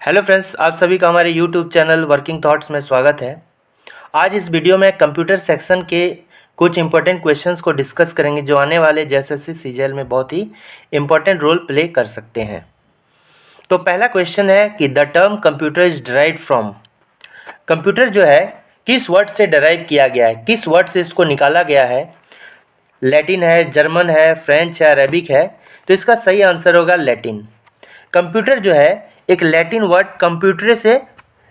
Hello friends, आप सभी का हमारे यूट्यूब चैनल वर्किंग थॉट्स में स्वागत है। आज इस वीडियो में कंप्यूटर सेक्शन के कुछ इंपॉर्टेंट क्वेश्चंस को डिस्कस करेंगे जो आने वाले जेएसएससी सीजीएल में बहुत ही इंपॉर्टेंट रोल प्ले कर सकते हैं। तो पहला क्वेश्चन है कि the term computer is derived from. Computer जो है किस वर्ड से डिराइव किया गया है, किस वर्ड से इसको निकाला गया है। लैटिन है, जर्मन है, फ्रेंच है, अरेबिक है। तो इसका सही आंसर होगा लैटिन। कंप्यूटर जो है एक लैटिन वर्ड कंप्यूटर से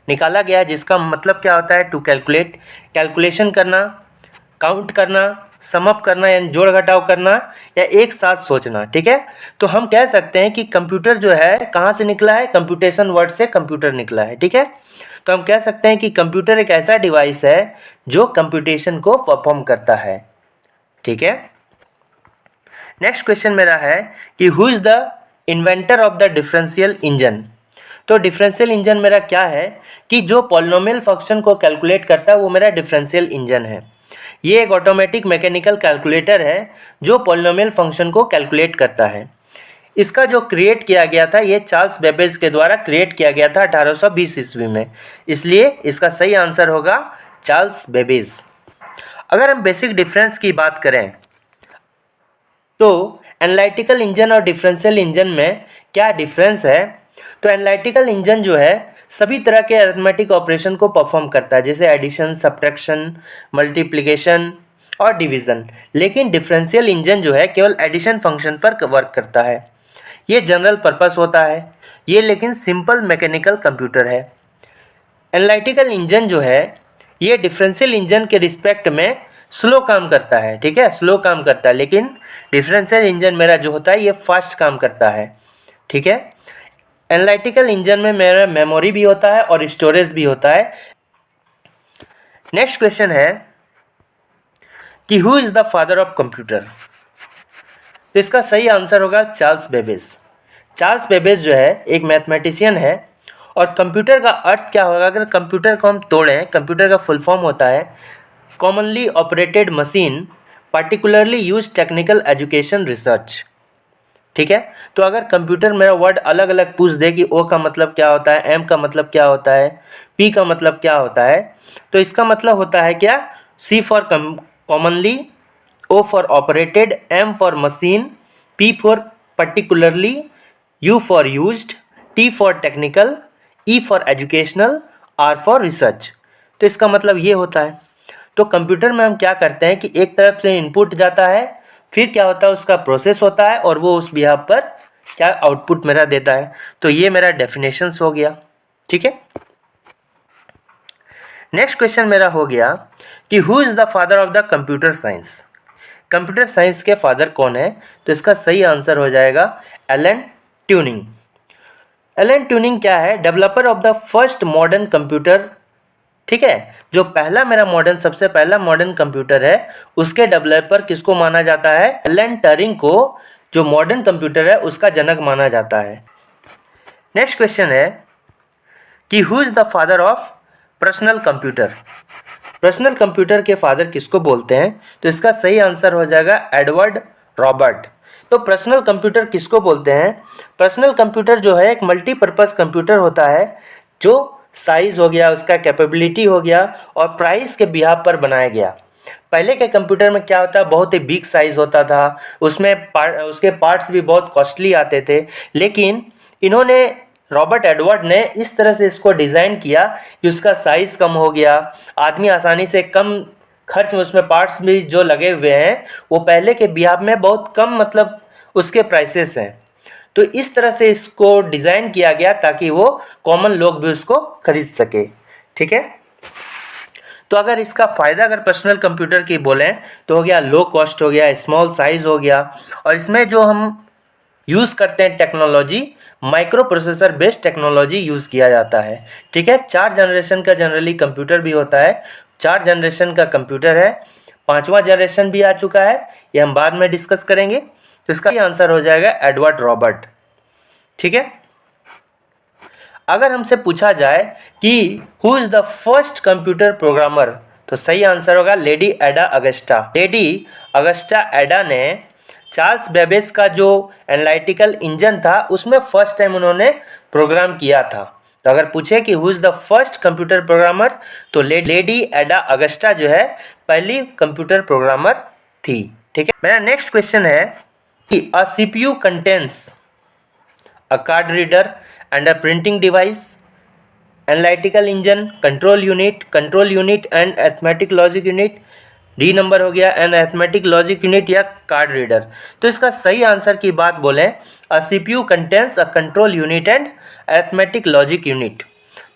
निकाला गया है जिसका मतलब क्या होता है, टू कैलकुलेट, कैलकुलेशन करना, काउंट करना, सम अप करना यानी जोड़ घटाव करना या एक साथ सोचना। ठीक है, तो हम कह सकते हैं कि कंप्यूटर जो है कहाँ से निकला है, कंप्यूटेशन वर्ड से कंप्यूटर निकला है। ठीक है, तो हम कह सकते हैं कि कंप्यूटर एक ऐसा डिवाइस है जो कंप्यूटेशन को परफॉर्म करता है। ठीक है, नेक्स्ट क्वेश्चन मेरा है कि who is the inventor of the differential engine. तो डिफरेंशियल इंजन मेरा क्या है कि जो पॉलिनोमियल फंक्शन को कैलकुलेट करता है वो मेरा डिफरेंशियल इंजन है। ये एक ऑटोमेटिक मैकेनिकल कैलकुलेटर है जो पॉलिनोमियल फंक्शन को कैलकुलेट करता है। इसका जो क्रिएट किया गया था ये चार्ल्स बेबेज के द्वारा क्रिएट किया गया था 1820 ईस्वी में, इसलिए इसका सही आंसर होगा चार्ल्स बेबेज। अगर हम बेसिक डिफरेंस की बात करें तो एनालिटिकल इंजन और डिफरेंशियल इंजन में क्या डिफरेंस है। तो एनालिटिकल इंजन जो है सभी तरह के अरिथमेटिक ऑपरेशन को परफॉर्म करता है जैसे एडिशन, सब्ट्रैक्शन, मल्टीप्लिकेशन और डिवीज़न, लेकिन डिफरेंशियल इंजन जो है केवल एडिशन फंक्शन पर वर्क करता है। ये जनरल पर्पस होता है, ये लेकिन सिंपल मैकेनिकल कंप्यूटर है। एनालिटिकल इंजन जो है ये डिफरेंशियल इंजन के रिस्पेक्ट में स्लो काम करता है। ठीक है, स्लो काम करता है, लेकिन डिफरेंशियल इंजन मेरा जो होता है ये फास्ट काम करता है। ठीक है, एनालिटिकल इंजन में मेरा मेमोरी भी होता है और स्टोरेज भी होता है। नेक्स्ट क्वेश्चन है कि who is the father of computer. तो इसका सही आंसर होगा चार्ल्स बेबेज। चार्ल्स बेबेज जो है एक मैथमेटिशियन है और कंप्यूटर का अर्थ क्या होगा, अगर कंप्यूटर को हम तोड़ें, कंप्यूटर का फुल फॉर्म होता है commonly operated machine particularly use technical education research. ठीक है, तो अगर कंप्यूटर मेरा वर्ड अलग अलग पूछ दे कि ओ का मतलब क्या होता है, एम का मतलब क्या होता है, पी का मतलब क्या होता है, तो इसका मतलब होता है क्या, C for commonly, O for operated, M for machine, P for particularly, U for used, T for technical, E for educational, R for research. तो इसका मतलब ये होता है। तो कंप्यूटर में हम क्या करते हैं कि एक तरफ से इनपुट जाता है, फिर क्या होता है उसका प्रोसेस होता है और वो उस बिहाफ पर क्या आउटपुट मेरा देता है। तो ये मेरा डेफिनेशंस हो गया। ठीक है, नेक्स्ट क्वेश्चन मेरा हो गया कि who is the father of the computer science. Computer science के फादर कौन है। तो इसका सही आंसर हो जाएगा एलन ट्यूरिंग। एलन ट्यूरिंग क्या है, developer of the first modern computer. ठीक है, जो पहला मेरा मॉडर्न, सबसे पहला मॉडर्न कंप्यूटर है उसके डेवलपर किसको माना जाता है, एलन ट्यूरिंग को, जो मॉडर्न कंप्यूटर है उसका जनक माना जाता है। नेक्स्ट क्वेश्चन है कि who is the father of personal computer. Personal computer के फादर किसको बोलते हैं। तो इसका सही आंसर हो जाएगा एडवर्ड रॉबर्ट। तो पर्सनल कंप्यूटर किसको बोलते हैं, पर्सनल कंप्यूटर जो है एक मल्टीपर्पज़ कंप्यूटर होता है जो साइज हो गया, उसका कैपेबिलिटी हो गया और प्राइस के बिहाफ पर बनाया गया। पहले के कंप्यूटर में क्या होता है, बहुत ही बिग साइज होता था, उसमें उसके पार्ट्स भी बहुत कॉस्टली आते थे, लेकिन इन्होंने, रॉबर्ट एडवर्ड ने इस तरह से इसको डिज़ाइन किया कि उसका साइज़ कम हो गया, आदमी आसानी से कम खर्च में, उसमें पार्ट्स भी जो लगे हुए हैं वो पहले के बिहाफ में बहुत कम, मतलब उसके प्राइसेस हैं। तो इस तरह से इसको डिज़ाइन किया गया ताकि वो कॉमन लोग भी उसको खरीद सके। ठीक है, तो अगर इसका फ़ायदा अगर पर्सनल कंप्यूटर की बोलें तो हो गया लो कॉस्ट, हो गया स्मॉल साइज़, हो गया, और इसमें जो हम यूज़ करते हैं technology, micro processor based technology use किया जाता है। ठीक है, 4 जनरेशन का जनरली कंप्यूटर भी होता है, 4 जनरेशन का कंप्यूटर है, 5वां जनरेशन भी आ चुका है, ये हम बाद में डिस्कस करेंगे। तो इसका आंसर हो जाएगा एडवर्ड रॉबर्ट। ठीक है, अगर हमसे पूछा जाए कि who is the first computer programmer, तो सही आंसर होगा लेडी एडा अगस्टा। लेडी अगस्टा एडा ने चार्ल्स बेबेज का जो एनालिटिकल इंजन था उसमें फर्स्ट टाइम उन्होंने प्रोग्राम किया था। तो अगर पूछे कि who is the first computer programmer, तो लेडी एडा अगस्टा जो है पहली कंप्यूटर प्रोग्रामर थी। ठीक है, मेरा नेक्स्ट क्वेश्चन है कि अ CPU contains a card reader and a printing device, analytical engine, control unit and arithmetic logic unit. D number हो गया एन अरिथमेटिक लॉजिक यूनिट या कार्ड रीडर। तो इसका सही आंसर की बात बोलें, अ CPU contains a control unit and arithmetic logic unit.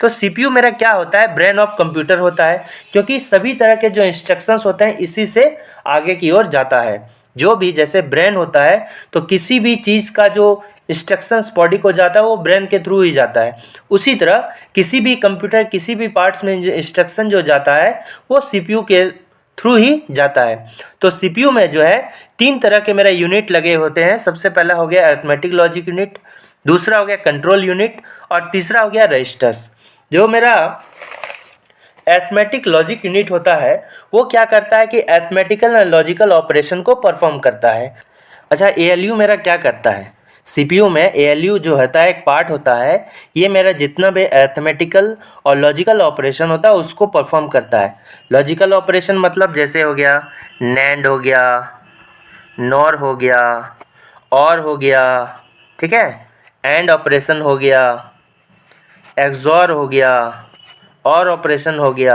तो सीपीयू मेरा क्या होता है, ब्रेन ऑफ कंप्यूटर होता है, क्योंकि सभी तरह के जो इंस्ट्रक्शंस होते हैं इसी से आगे की ओर जाता है। जो भी जैसे ब्रेन होता है तो किसी भी चीज़ का जो इंस्ट्रक्शंस बॉडी को जाता है वो ब्रेन के थ्रू ही जाता है। उसी तरह किसी भी कंप्यूटर किसी भी पार्ट्स में इंस्ट्रक्शन जो जाता है वो सीपीयू के थ्रू ही जाता है। तो सीपीयू में जो है 3 तरह के मेरे यूनिट लगे होते हैं। सबसे पहला हो गया अरिथमेटिक लॉजिक यूनिट, दूसरा हो गया कंट्रोल यूनिट और तीसरा हो गया रजिस्टर्स। जो मेरा अरिथमेटिक लॉजिक यूनिट होता है वो क्या करता है कि अरिथमेटिकल एंड लॉजिकल ऑपरेशन को परफॉर्म करता है। अच्छा, एएलयू मेरा क्या करता है, सीपीयू में एएलयू जो होता है एक पार्ट होता है, ये मेरा जितना भी अरिथमेटिकल और लॉजिकल ऑपरेशन होता है उसको परफॉर्म करता है। लॉजिकल ऑपरेशन मतलब जैसे हो गया नैंड हो गया, नॉर हो गया, और हो गया, ठीक है, एंड ऑपरेशन हो गया, एक्सॉर हो गया, और ऑपरेशन हो गया।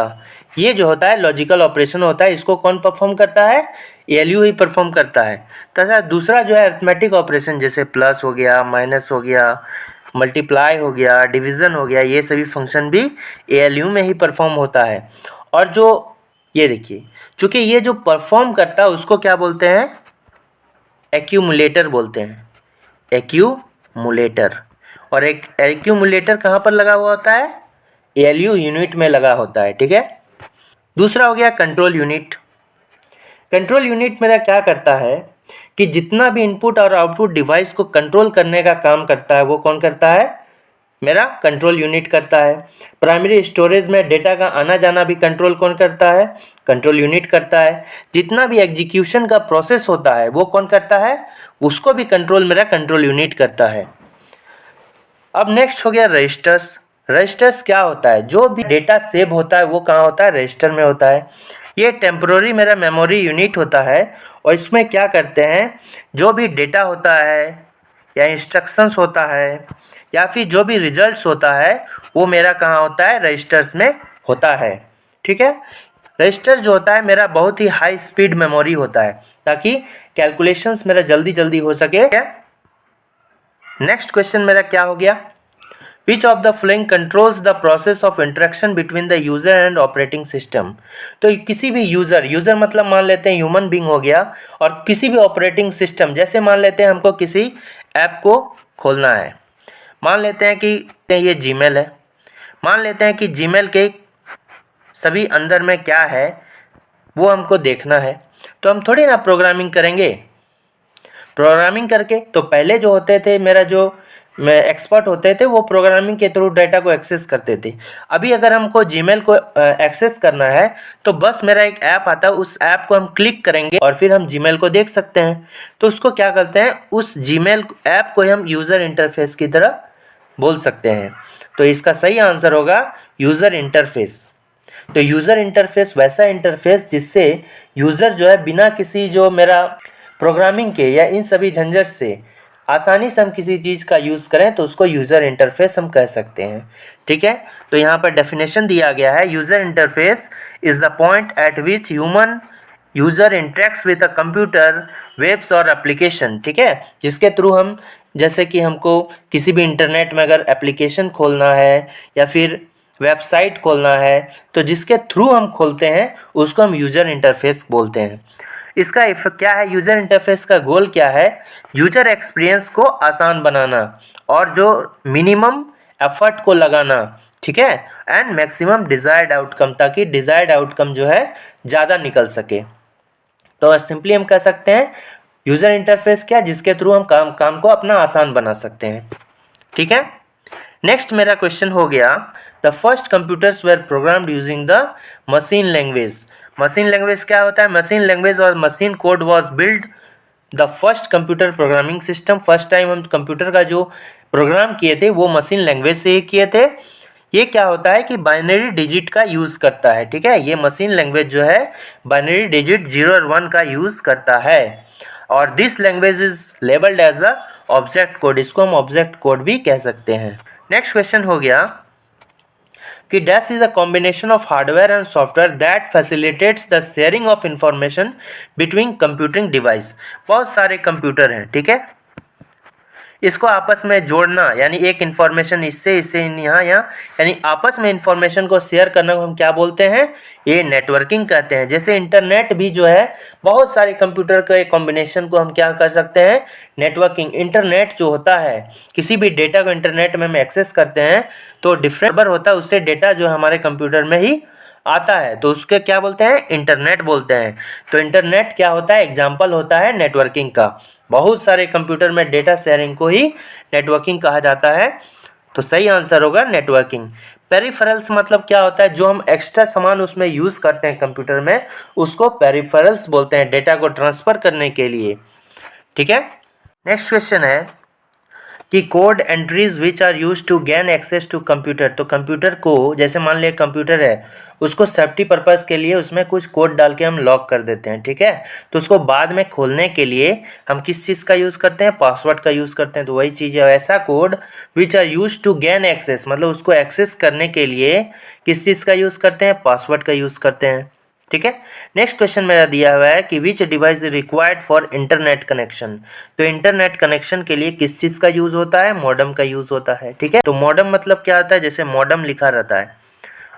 ये जो होता है लॉजिकल ऑपरेशन होता है, इसको कौन परफॉर्म करता है, एएलयू ही परफॉर्म करता है। तथा दूसरा जो है अरिथमेटिक ऑपरेशन जैसे प्लस हो गया, माइनस हो गया, मल्टीप्लाई हो गया, डिवीज़न हो गया, ये सभी फंक्शन भी एएलयू में ही परफॉर्म होता है। और जो ये देखिए, चूँकि ये जो परफॉर्म करता है उसको क्या बोलते हैं, एक्यूमुलेटर बोलते हैं, एक्यूमुलेटर। और एक एक्यूमुलेटर कहाँ पर लगा हुआ होता है, एएलयू यूनिट में लगा होता है। ठीक है, दूसरा हो गया कंट्रोल यूनिट। कंट्रोल यूनिट मेरा क्या करता है कि जितना भी इनपुट और आउटपुट डिवाइस को कंट्रोल करने का काम करता है वो कौन करता है, मेरा कंट्रोल यूनिट करता है। प्राइमरी स्टोरेज में डेटा का आना जाना भी कंट्रोल कौन करता है, कंट्रोल यूनिट करता है। जितना भी एग्जीक्यूशन का प्रोसेस होता है वो कौन करता है, उसको भी कंट्रोल मेरा कंट्रोल यूनिट करता है। अब नेक्स्ट हो गया रजिस्टर्स। रजिस्टर्स क्या होता है, जो भी डेटा सेव होता है वो कहाँ होता है, रजिस्टर में होता है। ये टेम्पोररी मेरा मेमोरी यूनिट होता है और इसमें क्या करते हैं, जो भी डेटा होता है या इंस्ट्रक्शंस होता है या फिर जो भी रिजल्ट्स होता है वो मेरा कहाँ होता है, रजिस्टर्स में होता है। ठीक है, रजिस्टर जो होता है मेरा बहुत ही हाई स्पीड मेमोरी होता है ताकि कैलकुलेशंस मेरा जल्दी जल्दी हो सके। नेक्स्ट क्वेश्चन मेरा क्या हो गया, which of the following controls the process of interaction between the user and operating system. तो किसी भी यूजर मतलब मान लेते हैं ह्यूमन बींग हो गया, और किसी भी ऑपरेटिंग सिस्टम, जैसे मान लेते हैं हमको किसी ऐप को खोलना है, मान लेते हैं कि ये जीमेल है, मान लेते हैं कि जीमेल के सभी अंदर में क्या है वो हमको देखना है, तो हम थोड़ी ना प्रोग्रामिंग करेंगे। प्रोग्रामिंग करके तो पहले जो होते थे मेरा जो एक्सपर्ट होते थे वो प्रोग्रामिंग के थ्रू डाटा को एक्सेस करते थे। अभी अगर हमको जीमेल को एक्सेस करना है तो बस मेरा एक ऐप आता है, उस ऐप को हम क्लिक करेंगे और फिर हम जीमेल को देख सकते हैं। तो उसको क्या करते हैं, उस जीमेल ऐप को हम यूज़र इंटरफेस की तरह बोल सकते हैं। तो इसका सही आंसर होगा यूज़र इंटरफेस। तो यूज़र इंटरफेस वैसा इंटरफेस जिससे यूज़र जो है बिना किसी जो मेरा प्रोग्रामिंग के या इन सभी झंझट से आसानी से हम किसी चीज़ का यूज़ करें तो उसको यूज़र इंटरफेस हम कह सकते हैं। ठीक है, तो यहाँ पर डेफिनेशन दिया गया है, user interface is the point at which human user interacts with a computer, webs और एप्लीकेशन। ठीक है, जिसके थ्रू हम, जैसे कि हमको किसी भी इंटरनेट में अगर एप्लीकेशन खोलना है या फिर वेबसाइट खोलना है तो जिसके थ्रू हम खोलते हैं उसको हम यूज़र इंटरफेस बोलते हैं। इसका क्या है, यूज़र इंटरफेस का गोल क्या है, यूज़र एक्सपीरियंस को आसान बनाना और जो मिनिमम एफर्ट को लगाना, ठीक है, एंड मैक्सिमम डिज़ायर्ड आउटकम, ताकि डिज़ायर्ड आउटकम जो है ज़्यादा निकल सके। तो सिंपली हम कह सकते हैं यूज़र इंटरफेस क्या, जिसके थ्रू हम काम को अपना आसान बना सकते हैं। ठीक है, नेक्स्ट मेरा क्वेश्चन हो गया, the first computers were programmed using the machine language. Machine language क्या होता है, मशीन लैंग्वेज और machine code was build the first computer programming system. First time हम कंप्यूटर का जो प्रोग्राम किए थे वो मशीन लैंग्वेज से ही किए थे। ये क्या होता है कि बाइनरी डिजिट का यूज़ करता है, ठीक है। ये मशीन लैंग्वेज जो है बाइनरी डिजिट 0 और 1 का यूज़ करता है, और this language is labelled as a object code. इसको हम ऑब्जेक्ट कोड भी कह सकते हैं। नेक्स्ट क्वेश्चन हो गया कि dash is a combination of hardware and software that facilitates the sharing of information between computing device. बहुत सारे कंप्यूटर हैं, ठीक है, इसको आपस में जोड़ना, यानी एक इन्फॉर्मेशन इससे यहाँ यानी आपस में इन्फॉर्मेशन को शेयर करना को हम क्या बोलते हैं, ये नेटवर्किंग कहते हैं। जैसे इंटरनेट भी जो है बहुत सारे कंप्यूटर का एक कॉम्बिनेशन को हम क्या कर सकते हैं, नेटवर्किंग। इंटरनेट जो होता है, किसी भी डेटा को इंटरनेट में हम एक्सेस करते हैं तो डिफरेंट नंबर होता है, उससे डेटा जो हमारे कंप्यूटर में ही आता है, तो उसके क्या बोलते हैं, इंटरनेट बोलते हैं। तो इंटरनेट क्या होता है, एग्जाम्पल होता है नेटवर्किंग का। बहुत सारे कंप्यूटर में डेटा शेयरिंग को ही नेटवर्किंग कहा जाता है, तो सही आंसर होगा नेटवर्किंग। पेरिफेरल्स मतलब क्या होता है, जो हम एक्स्ट्रा सामान उसमें यूज़ करते हैं कंप्यूटर में, उसको पेरिफेरल्स बोलते हैं, डेटा को ट्रांसफ़र करने के लिए, ठीक है। नेक्स्ट क्वेश्चन है कि code entries which are use to gain access to computer. तो कंप्यूटर को, जैसे मान लिया कंप्यूटर है, उसको सेफ्टी पर्पज़ के लिए उसमें कुछ कोड डाल के हम लॉक कर देते हैं, ठीक है। तो उसको बाद में खोलने के लिए हम किस चीज़ का यूज़ करते हैं, पासवर्ड का यूज़ करते हैं। तो वही चीज़ है, ऐसा code which are use to gain access, मतलब उसको एक्सेस करने के लिए किस चीज़ का यूज़ करते हैं, पासवर्ड का यूज़ करते हैं, ठीक है। नेक्स्ट क्वेश्चन मेरा दिया हुआ है कि विच device required for internet connection. तो इंटरनेट कनेक्शन के लिए किस चीज़ का यूज़ होता है, मॉडेम का यूज़ होता है, ठीक है। तो मॉडेम मतलब क्या होता है, जैसे मॉडेम लिखा रहता है,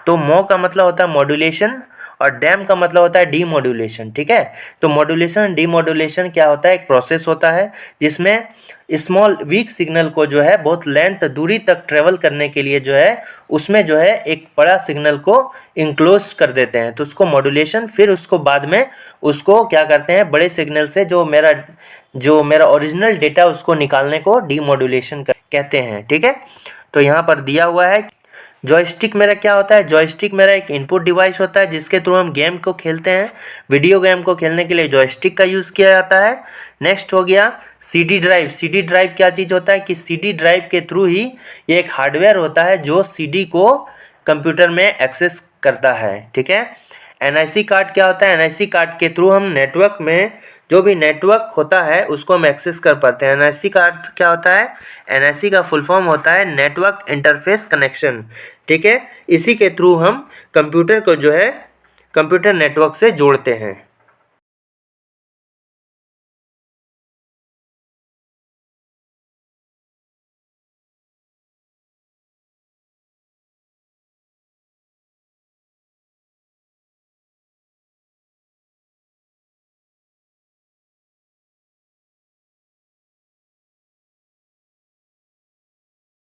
तो मो का मतलब होता है मॉड्यूलेशन और डैम का मतलब होता है डीमॉड्यूलेशन, ठीक है। तो मॉड्यूलेशन डीमॉड्यूलेशन क्या होता है, एक प्रोसेस होता है जिसमें स्मॉल वीक सिग्नल को जो है बहुत लेंथ दूरी तक ट्रेवल करने के लिए जो है उसमें जो है एक बड़ा सिग्नल को इंक्लोज कर देते हैं, तो उसको मॉड्यूलेशन। फिर उसको बाद में उसको क्या करते हैं, बड़े सिग्नल से जो मेरा ओरिजिनल डेटा उसको निकालने को डीमॉड्यूलेशन कहते हैं, ठीक है। तो यहाँ पर दिया हुआ है जॉयस्टिक मेरा क्या होता है, जॉयस्टिक मेरा एक इनपुट डिवाइस होता है जिसके थ्रू हम गेम को खेलते हैं। वीडियो गेम को खेलने के लिए जॉयस्टिक का यूज़ किया जाता है। नेक्स्ट हो गया सीडी ड्राइव। सीडी ड्राइव क्या चीज़ होता है कि सीडी ड्राइव के थ्रू ही ये एक हार्डवेयर होता है जो सीडी को कंप्यूटर में एक्सेस करता है, ठीक है। एनआईसी कार्ड क्या होता है, एनआईसी कार्ड के थ्रू हम नेटवर्क में जो भी नेटवर्क होता है उसको हम एक्सेस कर पाते हैं। एनआईसी कार्ड क्या होता है, एनआईसी का फुल फॉर्म होता है नेटवर्क इंटरफेस कनेक्शन, ठीक है। इसी के थ्रू हम कंप्यूटर को जो है कंप्यूटर नेटवर्क से जोड़ते हैं।